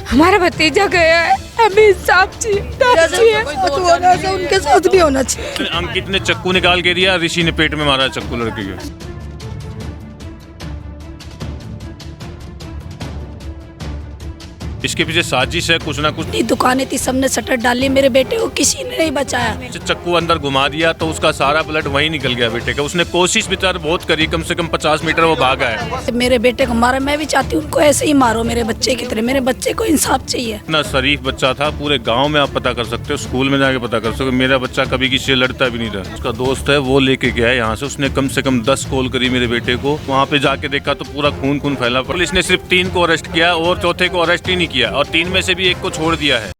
हमारा भतीजा गया है, हमें इंसाफ चाहिए। उनके साथ भी होना चाहिए। अंकित ने चक्कू निकाल के दिया, ऋषि ने पेट में मारा चक्कू लड़के के। इसके पीछे साजिश है कुछ ना कुछ। दुकानें थी, सबने शटर डाली, मेरे बेटे को किसी ने नहीं बचाया। चक्कू अंदर घुमा दिया तो उसका सारा ब्लड वहीं निकल गया बेटे का। उसने कोशिश बेचारा बहुत करी, कम से कम 50 मीटर वो भागा है। मेरे बेटे को मारा, मैं भी चाहती हूँ उनको ऐसे ही मारो मेरे बच्चे की तरह। मेरे बच्चे को इंसाफ चाहिए। इतना शरीफ बच्चा था, पूरे गाँव में आप पता कर सकते हो, स्कूल में जाके पता कर सकते हो। मेरा बच्चा कभी किसी से लड़ता भी नहीं था। उसका दोस्त है वो लेके गया है यहाँ से, उसने कम से कम 10 कॉल करी मेरे बेटे को। वहाँ पे जाके देखा तो पूरा खून खून फैला। पुलिस ने सिर्फ 3 को अरेस्ट किया और चौथे को अरेस्ट ही नहीं किया, और 3 में से भी 1 को छोड़ दिया है।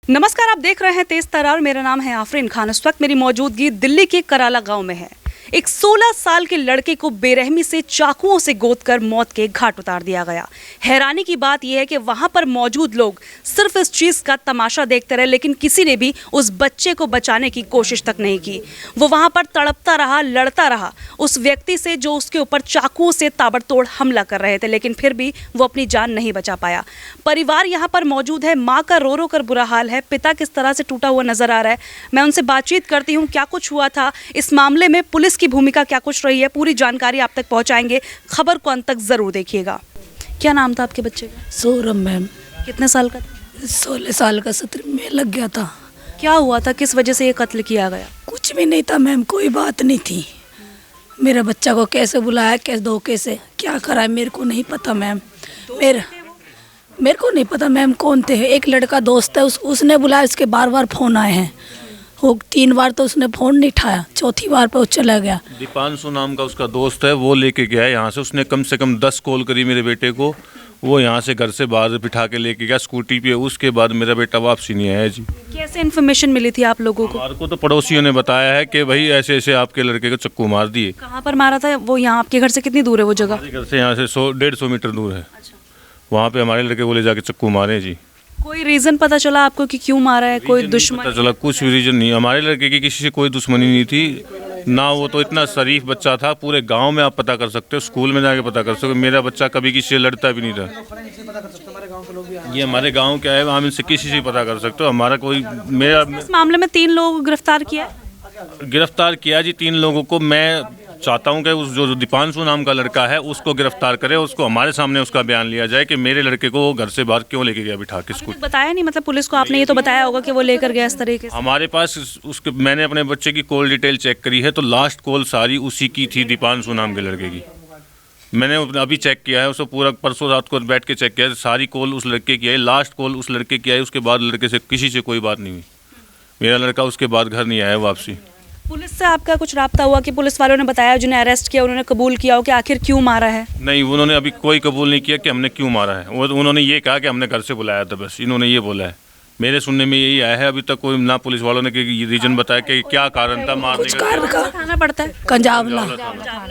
नमस्कार, आप देख रहे हैं तेज तरार। मेरा नाम है आफरीन खान। इस वक्त मेरी मौजूदगी दिल्ली के कराला गांव में है। एक 16 साल के लड़के को बेरहमी से चाकुओं से गोदकर मौत के घाट उतार दिया गया। हैरानी की बात यह है कि वहां पर मौजूद लोग सिर्फ इस चीज़ का तमाशा देखते रहे, लेकिन किसी ने भी उस बच्चे को बचाने की कोशिश तक नहीं की। वो वहां पर तड़पता रहा, लड़ता रहा उस व्यक्ति से जो उसके ऊपर चाकुओं से ताबड़तोड़ हमला कर रहे थे, लेकिन फिर भी वो अपनी जान नहीं बचा पाया। परिवार यहाँ पर मौजूद है, माँ का रो रो कर बुरा हाल है, पिता किस तरह से टूटा हुआ नजर आ रहा है। मैं उनसे बातचीत करती हूँ, क्या कुछ हुआ था इस मामले में, पुलिस की भूमिका क्या कुछ रही है, पूरी जानकारी आप तक पहुंचाएंगे। खबर को अंत तक जरूर देखिएगा। क्या नाम था आपके बच्चे का? सौरभ मैम। कितने साल का था? 16 साल का, 17 में लग गया था। क्या हुआ था, किस वजह से ये कत्ल किया गया? कुछ भी नहीं था मैम, कोई बात नहीं थी। मेरे बच्चा को कैसे बुलाया, कैसे धोखे से क्या करा है मेरे को नहीं पता मैम। मेरे को नहीं पता मैम कौन थे। एक लड़का दोस्त है, उसने बुलाया, उसके बार बार फोन आए हैं। वो 3 बार तो उसने फ़ोन नहीं उठाया, चौथी बार पे वो चला गया। दीपांशु नाम का उसका दोस्त है, वो लेके गया है यहाँ से। उसने कम से कम 10 कॉल करी मेरे बेटे को। वो यहाँ से घर से बाहर बिठा के लेके गया स्कूटी पे। उसके बाद मेरा बेटा वापसी नहीं आया जी। कैसे इन्फॉर्मेशन मिली थी आप लोगों को? हमारे को तो पड़ोसियों ने बताया है कि भाई ऐसे ऐसे आपके लड़के को चक्कू मार दिए। कहाँ पर मारा था वो? यहाँ आपके घर से कितनी दूर है वो जगह? हमारे घर से यहाँ से 100-150 मीटर दूर है। वहाँ पे हमारे लड़के को ले जाके चक्कू मारे जी। कोई रीजन पता चला आपको कि क्यों मारा है? कोई दुश्मनी? पता चला कुछ भी रीजन नहीं। हमारे लड़के की किसी से कोई दुश्मनी नहीं थी ना। वो तो इतना शरीफ बच्चा था, पूरे गांव में आप पता कर सकते हो, स्कूल में जाके पता कर सकते हो। मेरा बच्चा कभी किसी से लड़ता भी नहीं था। ये हमारे गांव क्या है, हम इनसे किसी से पता कर सकते हो। हमारा कोई मेरा इस मामले में 3 लोग गिरफ्तार किया जी। 3 लोगों को मैं चाहता हूं कि उस जो दीपांशु नाम का लड़का है उसको गिरफ्तार करे। उसको हमारे सामने उसका बयान लिया जाए कि मेरे लड़के को घर से बाहर क्यों लेके गया बिठा के। स्कूल बताया नहीं, मतलब पुलिस को आपने ये तो बताया होगा कि वो लेकर गया इस तरीके से? हमारे पास उसके मैंने अपने बच्चे की कॉल डिटेल चेक करी है तो लास्ट कॉल सारी उसी की थी, दीपांशु नाम के लड़के की। मैंने अभी चेक किया है, उसको पूरा परसों रात को बैठ के चेक किया है। सारी कॉल उस लड़के की है, लास्ट कॉल उस लड़के की है। उसके बाद लड़के से किसी से कोई बात नहीं हुई। मेरा लड़का उसके बाद घर नहीं आया वापसी। पुलिस से आपका कुछ राब्ता हुआ कि पुलिस वालों ने बताया, जिन्हें अरेस्ट किया उन्होंने कबूल किया हो कि आखिर क्यों मारा है? नहीं, उन्होंने अभी कोई कबूल नहीं किया कि हमने क्यों मारा है। उन्होंने ये कहा कि हमने घर से बुलाया था, बस इन्होंने ये बोला है। मेरे सुनने में यही आया है। अभी तक कोई ना पुलिस वालों ने रीजन बताया कि क्या कारण था मारने का। खाना पड़ता है कंजावला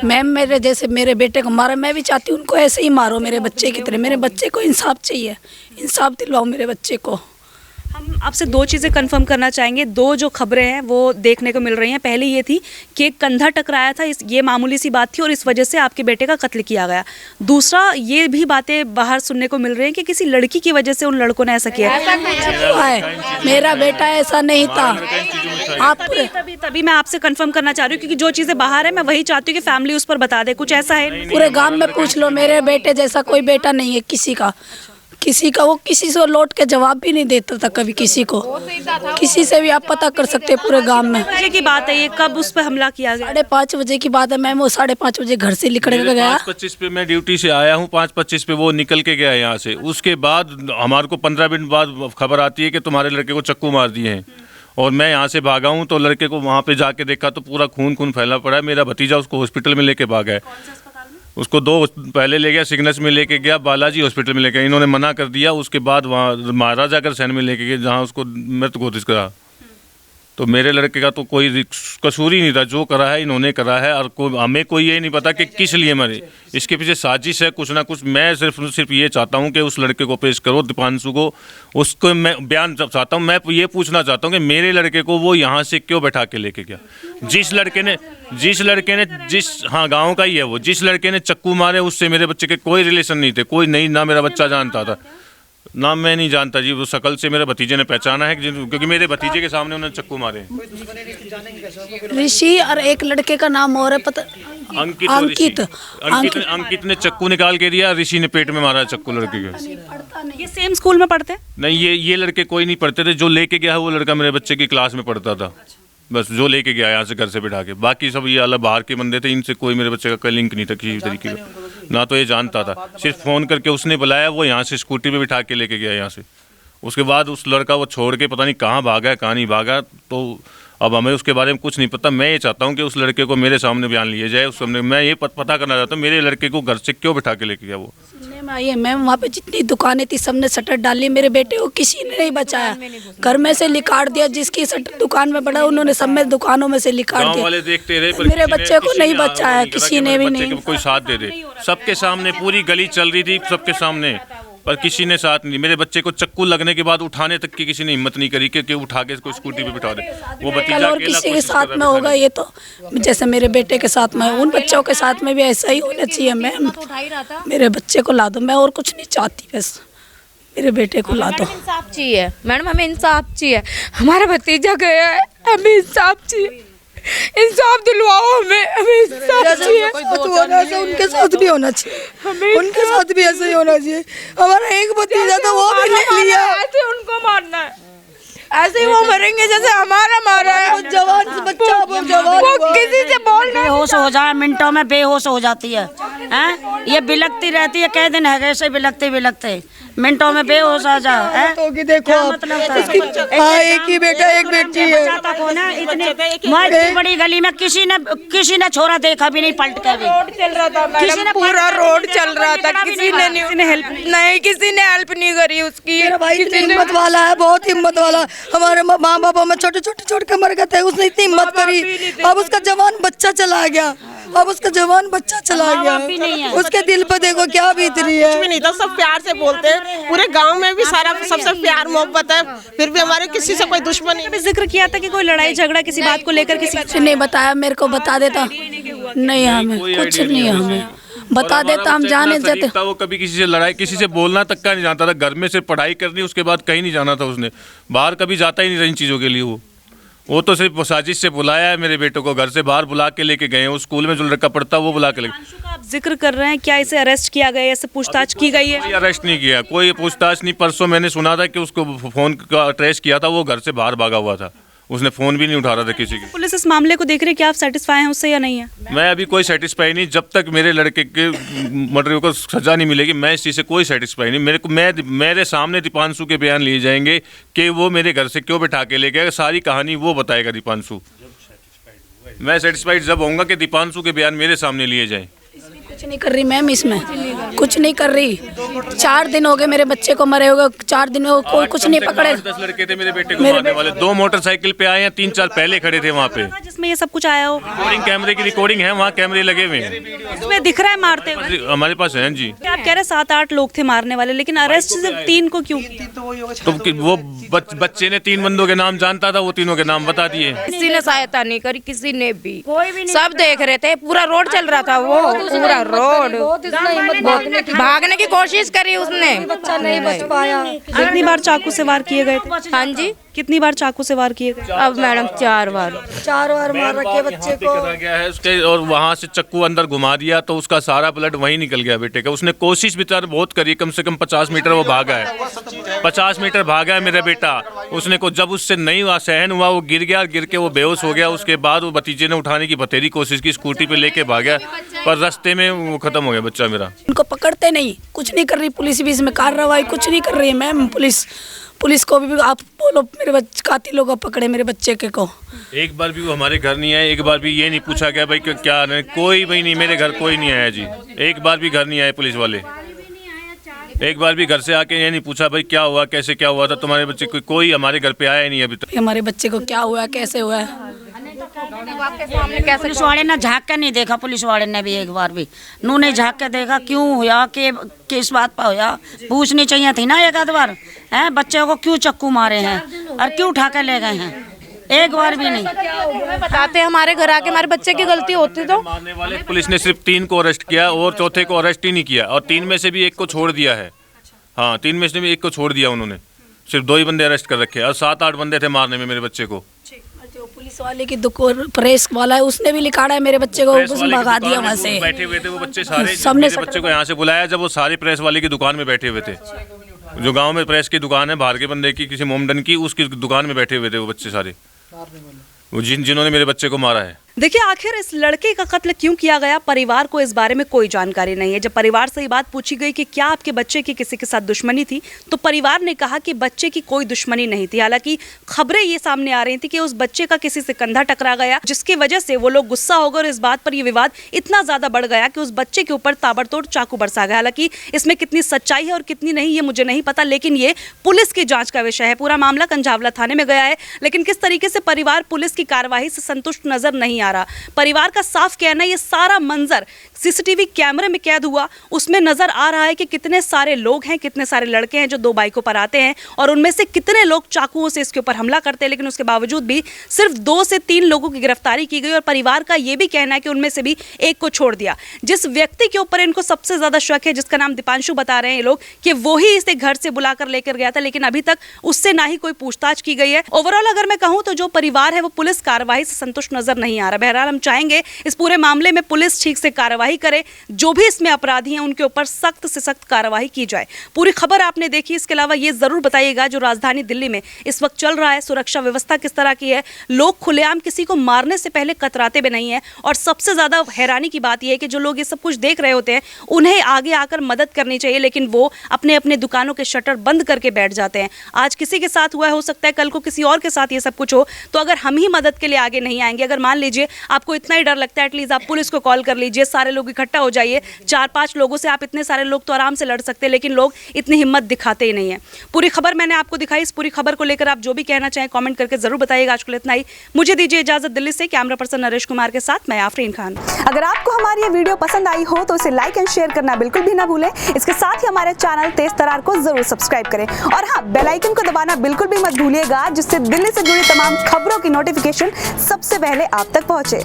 मैम। मेरे जैसे मेरे बेटे को मारा, मैं भी चाहती हूँ उनको ऐसे ही मारो मेरे बच्चे की तरह। मेरे बच्चे को इंसाफ चाहिए, इंसाफ दिलवाओ मेरे बच्चे को। हम आपसे 2 चीज़ें कंफर्म करना चाहेंगे। 2 जो खबरें हैं वो देखने को मिल रही हैं। पहली ये थी कि एक कंधा टकराया था, ये मामूली सी बात थी और इस वजह से आपके बेटे का कत्ल किया गया। दूसरा, ये भी बातें बाहर सुनने को मिल रही हैं कि किसी लड़की की वजह से उन लड़कों ने ऐसा किया। मेरा बेटा ऐसा नहीं था। आप तभी मैं आपसे कंफर्म करना चाह रही हूँ, क्योंकि जो चीज़ें बाहर है मैं वही चाहती हूँ कि फैमिली उस पर बता दे। कुछ ऐसा है? पूरे गाँव में पूछ लो, मेरे बेटे जैसा कोई बेटा नहीं है किसी का। वो किसी से लौट के जवाब भी नहीं देता था कभी किसी को। किसी से भी आप पता कर सकते हैं पूरे गांव में। बजे की बात है ये, कब उस पर हमला किया गया? 5:30 बजे की बात है मैम। वो 5:30 बजे घर से निकल के गया। 5:25 पे मैं ड्यूटी से आया हूँ, 5:25 पे वो निकल के गया यहाँ से। उसके बाद हमारे को 15 मिनट बाद खबर आती है कि तुम्हारे लड़के को चक्कू मार दिए हैं। और मैं यहाँ से भागा हूँ तो लड़के को वहाँ पे जाके देखा तो पूरा खून खून फैला पड़ा है। मेरा भतीजा उसको हॉस्पिटल में लेके भागा है। उसको 2 पहले ले गया, सिग्नस में लेके गया, बालाजी हॉस्पिटल में लेके गया। इन्होंने मना कर दिया। उसके बाद वहाँ महाराजा अग्रसेन में लेके गए, जहाँ उसको मृत घोषित करा। तो मेरे लड़के का तो कोई कसूर ही नहीं था, जो करा है इन्होंने करा है। और हमें कोई ये नहीं पता कि किस लिए मरे, इसके पीछे साजिश है कुछ ना कुछ। मैं सिर्फ ये चाहता हूँ कि उस लड़के को पेश करो, दीपांशु को, उसको मैं बयान चाहता हूँ। मैं ये पूछना चाहता हूँ कि मेरे लड़के को वो यहाँ से क्यों बैठा के लेके गया। जिस लड़के ने हाँ गाँव का ही है वो, जिस लड़के ने चक्कू मारे उससे मेरे बच्चे के कोई रिलेशन नहीं थे, कोई नहीं, ना मेरा बच्चा जानता था, ना मैं नहीं जानता जी। वो शकल से मेरे भतीजे ने पहचाना है क्योंकि मेरे भतीजे के सामने उन्होंने चक्कू मारे। ऋषि और एक लड़के का नाम और है पता, अंकित ने चक्कू निकाल के दिया, ऋषि ने पेट में मारा चक्कू लड़के के। ये सेम स्कूल में पढ़ते हैं? नहीं, ये लड़के कोई नहीं पढ़ते थे। जो लेके गया है वो लड़का मेरे बच्चे की क्लास में पढ़ता था, बस जो लेके गया यहाँ से घर से बिठा के। बाकी सब ये अलग बाहर के बंदे थे, इनसे कोई मेरे बच्चे का कोई लिंक नहीं था किसी तरीके का, ना तो ये जानता था। सिर्फ फ़ोन करके उसने बुलाया, वो यहाँ से स्कूटी पे बिठा के लेके गया यहाँ से। उसके बाद उस लड़का वो छोड़ के पता नहीं कहाँ भागा है, कहाँ नहीं भागा। तो अब हमें उसके बारे में कुछ नहीं पता। मैं ये चाहता हूँ कि उस लड़के को मेरे सामने बयान लिया जाए। उस सामने मैं ये पता करना चाहता हूँ मेरे लड़के को घर से क्यों बिठा के लेके गया वो। सुनने में आई है मैम, वहाँ पे जितनी दुकानें थी सबने शटर डाली, मेरे बेटे को किसी ने नहीं बचाया। घर में से लिकाड़ दिया, जिसकी शटर दुकान में पड़ा उन्होंने सब में दुकानों में से लिकाड़ दिया। वाले देखते रहे, मेरे बच्चे को नहीं बचाया किसी ने भी नहीं। कोई साथ दे दे, सबके सामने पूरी गली चल रही थी, सबके सामने, पर किसी ने साथ नहीं। मेरे बच्चे को चक्कू लगने के बाद उठाने तक की किसी ने हिम्मत नहीं करी कि उठा के इसको स्कूटी पे बिठा दे। वो भतीजा और किसी के साथ में होगा ये तो, जैसे मेरे बेटे के साथ में, उन बच्चों के साथ में भी ऐसा ही होना चाहिए। मैम मेरे बच्चे को ला दो, मैं और कुछ नहीं चाहती, बस मेरे बेटे को ला दो। इंसाफ चाहिए मैडम, हमें इंसाफ चाहिए। हमारा भतीजा गया है, हमें इंसाफ चाहिए, इंसाफ दिलवाओ हमें इंसाफ चाहिए। उनके साथ भी होना चाहिए, उनके साथ भी ऐसा ही होना चाहिए। हमारा एक भतीजा था वो भी ले लिया, ऐसे उनको मारना है, ऐसे ही वो मरेंगे जैसे हमारा मारा है। जवान बच्चा, वो जवान, वो किसी से बोल नहीं, बेहोश हो जाए, मिनटों में बेहोश हो जाती है। हैं ये बिलकती रहती है, कई दिन है ऐसे बिलकते बिलकते मिनटों में बेहोश आ जाए। तो कि देखो मतलब एक ही बेटा एक बेटी है। इतनी बड़ी गली में किसी ने छोरा देखा भी नहीं, पलट के भी रोड चल रहा था मैडम, पूरा रोड चल रहा था, किसी ने हेल्प नहीं करी उसकी। मेरा भाई इतनी हिम्मत वाला है, बहुत हिम्मत वाला। हमारे माँ बाप में छोटे छोटे छोड़ के मर गए थे, उसने इतनी हिम्मत करी। अब उसका जवान बच्चा चला गया, अब उसका जवान बच्चा चला गया, उसके दिल पे देखो क्या बीत रही है। कुछ भी नहीं था, सब प्यार से बोलते हैं, पूरे गांव में भी सारा सबसे प्यार मोहब्बत है, फिर भी हमारे किसी से कोई दुश्मनी। अभी जिक्र किया था कि कोई लड़ाई झगड़ा किसी बात को लेकर किसी नहीं बताया, मेरे को बता देता। नहीं हमें कुछ नहीं है, हमें बता देता हम जाने देते। वो कभी किसी से लड़ाई, किसी से बोलना तक का नहीं जानता था। घर में से पढ़ाई करनी, उसके बाद कहीं नहीं जाना था उसने, बाहर कभी जाता ही नहीं था इन चीज़ों के लिए। वो तो सिर्फ साजिश से बुलाया है मेरे बेटे को, घर से बाहर बुला के लेके गए हैं। उस स्कूल में जो लड़का पढ़ता वो बुला के लेके। आप जिक्र कर रहे हैं, क्या इसे अरेस्ट किया गया है, ऐसे पूछताछ की गई है? कोई अरेस्ट नहीं किया, कोई पूछताछ नहीं। परसों मैंने सुना था कि उसको फोन का ट्रेस किया था, वो घर से बाहर भागा हुआ था, उसने फ़ोन भी नहीं उठा रहा था किसी की। पुलिस इस मामले को देख रही है, क्या आप सेटिस्फाई हैं उससे या नहीं है? मैं अभी कोई सेटिस्फाई नहीं, जब तक मेरे लड़के के मर्डर को सजा नहीं मिलेगी मैं इस चीज़ से कोई सेटिस्फाई नहीं। मेरे सामने दीपांशु के बयान लिए जाएंगे कि वो मेरे घर से क्यों बैठा के ले गया, सारी कहानी वो बताएगा दीपांशु। मैं सेटिस्फाइड जब होऊंगा कि दीपांशु के बयान मेरे सामने लिए जाएं। कुछ नहीं कर रही मैम, इसमें कुछ नहीं कर रही। 4 दिन हो गए मेरे बच्चे को मरे हुए, 4 दिन में कोई कुछ नहीं पकड़े। 10 लड़के थे मेरे बेटे को मारने वाले, 2 मोटरसाइकिल पे आए हैं, 3-4 पहले खड़े थे वहाँ पे। जिसमें ये सब कुछ आया हो, रिकॉर्डिंग, कैमरे की रिकॉर्डिंग है, वहाँ कैमरे लगे हुए हैं, उसमें दिख रहा है मारते हुए। हमारे पास है जी। आप कह रहे 7-8 लोग थे मारने वाले, लेकिन अरेस्ट सिर्फ 3 को क्यों किया? तो वो बच्चे ने 3 बंदों के नाम जानता था, वो तीनों के नाम बता दिए। किसी ने सहायता नहीं करी, किसी ने भी, सब देख रहे थे, पूरा रोड चल रहा था, वो पूरा रोड भागने की कोशिश करी उसने, बच्चा नहीं बच पाया। कितनी बार चाकू से वार किए गए थे? हाँ जी, कितनी बार चाकू से वार किए गए? अब मैडम 4 बार मार रखे बच्चे को। करा गया है उसके, और वहाँ से चक्कू अंदर घुमा दिया तो उसका सारा ब्लड वहीं निकल गया बेटे का। उसने कोशिश बेचार बहुत करी, कम से कम 50 मीटर वो भागा है, 50 मीटर भागा है मेरा बेटा। उसने को जब उससे नहीं हुआ, सहन हुआ, वो गिर गया, गिर के वो बेहोश हो गया। उसके बाद वो भतीजे ने उठाने की बतेरी कोशिश की, स्कूटी पे लेके भागा, पर रास्ते में वो खत्म हो गया बच्चा मेरा। उनको पकड़ते नहीं, कुछ नहीं कर रही पुलिस भी इसमें कार्रवाई कुछ नहीं कर रही है मैम। पुलिस को भी आप बोलो मेरे कातिलों को पकड़े मेरे बच्चे के को। एक बार भी वो हमारे घर नहीं आए, एक बार भी ये नहीं पूछा गया भाई क्या नहीं, कोई भी नहीं, मेरे घर कोई नहीं आया जी, एक बार भी घर नहीं आए पुलिस वाले। एक बार भी घर से आके ये नहीं पूछा भाई क्या हुआ, कैसे क्या हुआ था तुम्हारे बच्चे को, कोई हमारे घर पे आया ही नहीं अभी तक। हमारे बच्चे को क्या हुआ, कैसे हुआ है, पुलिस वाले ने झाँक के नहीं देखा, पुलिस वाले ने भी एक बार भी नू नहीं झाँक के देखा क्यों हुआ, कि किस बात पर हुआ, पूछनी चाहिए थी ना एक आध बार। हैं बच्चे को क्यों चक्कू मारे हैं और क्यों उठा के ले गए हैं, एक बार भी नहीं बताते। हमारे घर आके हमारे बच्चे की गलती होती तो मारने वाले पुलिस ने सिर्फ 3 को अरेस्ट किया और चौथे को अरेस्ट ही नहीं किया, और 3 में से भी 1 को छोड़ दिया है। हाँ 3 में से भी 1 को छोड़ दिया उन्होंने, सिर्फ 2 ही बंदे अरेस्ट कर रखे और 7-8 बंदे थे मारने में मेरे बच्चे को। जो पुलिस वाले की दुकान प्रेस वाला है उसने भी लिखाड़ा है मेरे बच्चे को, उसने भगा दिया वहाँ से। बैठे हुए थे वो बच्चे सारे, सबने मेरे बच्चे को यहाँ से बुलाया जब वो सारे प्रेस वाले की दुकान में बैठे हुए थे, जो गांव में प्रेस की दुकान है बाहर के बंदे की, किसी मोमडन की, उसकी दुकान में बैठे हुए थे वो बच्चे सारे, वो जिन्होंने मेरे बच्चे को मारा है। देखिए आखिर इस लड़के का कत्ल क्यों किया गया, परिवार को इस बारे में कोई जानकारी नहीं है। जब परिवार से ये बात पूछी गई कि क्या आपके बच्चे की किसी के साथ दुश्मनी थी, तो परिवार ने कहा कि बच्चे की कोई दुश्मनी नहीं थी। हालांकि खबरें ये सामने आ रही थी कि उस बच्चे का किसी से कंधा टकरा गया, जिसकी वजह से वो लोग गुस्सा हो गए और इस बात पर यह विवाद इतना ज्यादा बढ़ गया कि उस बच्चे के ऊपर ताबड़तोड़ चाकू बरसा गया। हालांकि इसमें कितनी सच्चाई है और कितनी नहीं ये मुझे नहीं पता, लेकिन ये पुलिस की जांच का विषय है। पूरा मामला कंझावला थाने में गया है, लेकिन किस तरीके से परिवार पुलिस की कार्रवाई से संतुष्ट नजर नहीं आ रहा। परिवार का साफ कहना है ये सारा मंजर सीसीटीवी कैमरे में कैद हुआ, उसमें नजर आ रहा है कि कितने सारे लोग हैं, कितने सारे लड़के हैं जो 2 बाइकों पर आते हैं और उनमें से कितने लोग चाकुओं से इसके ऊपर हमला करते हैं। लेकिन उसके बावजूद भी सिर्फ 2 से 3 लोगों की गिरफ्तारी की गई और परिवार का यह भी कहना है कि उनमें से भी 1 को छोड़ दिया। जिस व्यक्ति के ऊपर इनको सबसे ज्यादा शक है, जिसका नाम दीपांशु बता रहे हैं ये लोग, कि वो ही इसे घर से बुलाकर लेकर गया था, लेकिन अभी तक उससे ना ही कोई पूछताछ की गई है। ओवरऑल अगर मैं कहूं तो जो परिवार है वो पुलिस कार्रवाई से संतुष्ट नजर नहीं आ रहा। बहरहाल हम चाहेंगे इस पूरे मामले में पुलिस ठीक से कार्रवाई करे, जो भी इसमें अपराधी हैं उनके ऊपर सख्त से सख्त कार्रवाई की जाए। पूरी खबर आपने देखी, इसके अलावा ये जरूर बताइएगा जो राजधानी दिल्ली में इस वक्त चल रहा है, सुरक्षा व्यवस्था किस तरह की है, लोग खुलेआम किसी को मारने से पहले कतराते भी नहीं है, और सबसे ज्यादा हैरानी की बात यह है कि जो लोग ये सब कुछ देख रहे होते हैं उन्हें आगे आकर मदद करनी चाहिए, लेकिन वो अपने अपने दुकानों के शटर बंद करके बैठ जाते हैं। आज किसी के साथ हुआ, हो सकता है कल को किसी और के साथ ये सब कुछ हो, तो अगर हम ही मदद के लिए आगे नहीं आएंगे, अगर मान लीजिए आपको इतना ही डर लगता है, एटलीस्ट आप पुलिस को कॉल कर लीजिए, सारे लोग इकट्ठा हो जाइए, 4-5 लोगों से आप इतने सारे लोग तो आराम से लड़ सकते हैं, लेकिन लोग इतनी हिम्मत दिखाते ही नहीं है। पूरी खबर मैंने आपको दिखाई, इस पूरी खबर को लेकर आप जो भी कहना चाहें कमेंट करके जरूर बताइएगा। आज के लिए इतना ही, मुझे दीजिए इजाजत। दिल्ली से कैमरा पर्सन नरेश कुमार के साथ मैं आफरीन खान। अगर आपको हमारी ये वीडियो पसंद आई हो तो इसे लाइक एंड शेयर करना बिल्कुल भी ना भूलें। इसके साथ ही हमारे चैनल तेज तरार को जरूर सब्सक्राइब करें, और हाँ, बेल आइकन को दबाना बिल्कुल भी मत भूलिएगा, जिससे दिल्ली से जुड़ी तमाम खबरों की नोटिफिकेशन सबसे पहले आप तक पहुंचे।